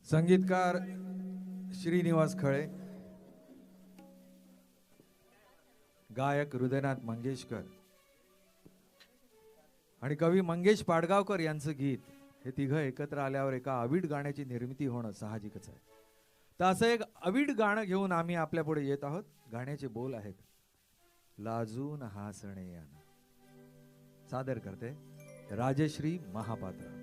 संगीतकार श्रीनिवास खळे, गायक हृदयनाथ मंगेशकर आणि कवी मंगेश पाडगावकर यांचं गीत, हे तिघं एकत्र आल्यावर एका अवीट गाण्याची निर्मिती होणं साहजिकच आहे. तर असं एक अवीट गाणं घेऊन आम्ही आपल्या पुढे येत आहोत. गाण्याचे बोल आहेत, लाजून हासणे याना. सादर करते राजश्री महापात्र.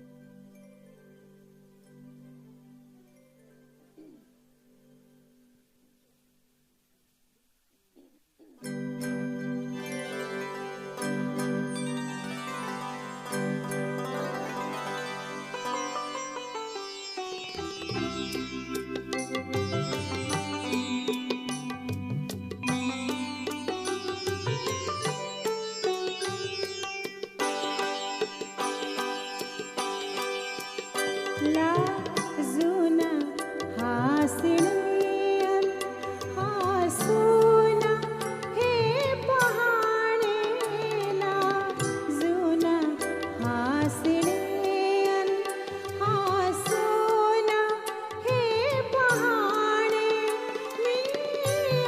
लाजून हासणे हे पहाणे, लाजून हासणे हे पहाणे, मी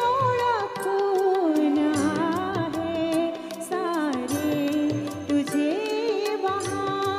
ओळखून आहे सारे तुझे बहाणे.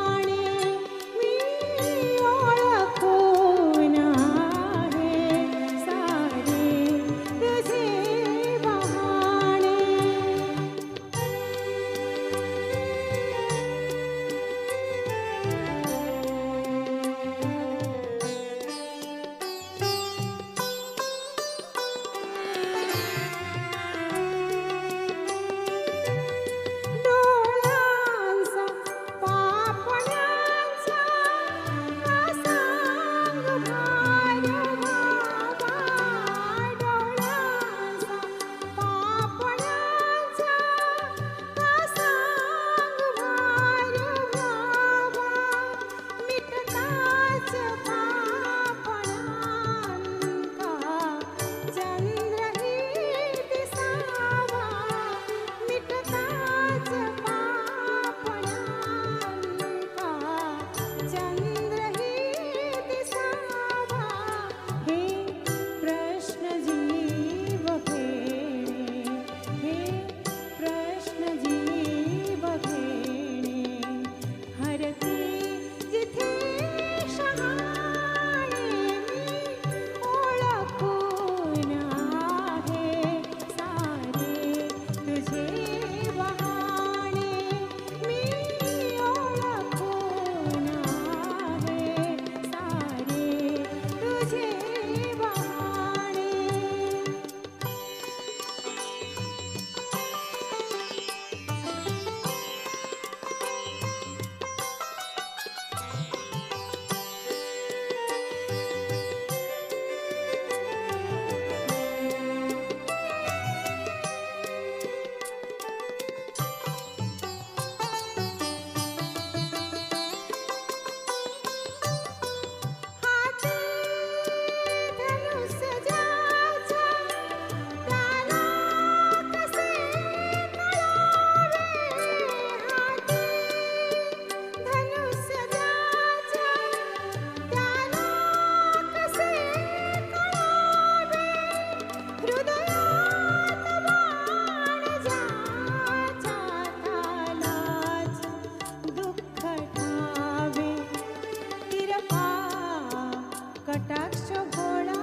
कटाक्ष भोळा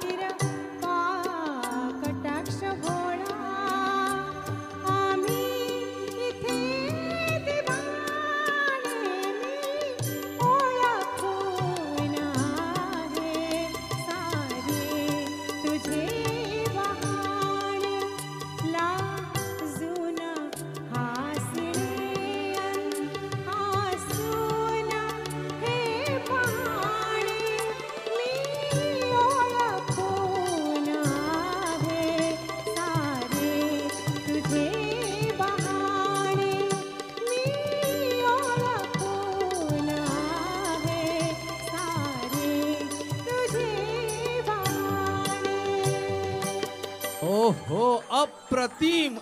तिरका कटाक्ष भोळा, आम्ही इथे दिवाणे, मी ओळखून आहे सारे तुझे बहाणे. लाजून हासणे ओहो, अप्रतिम.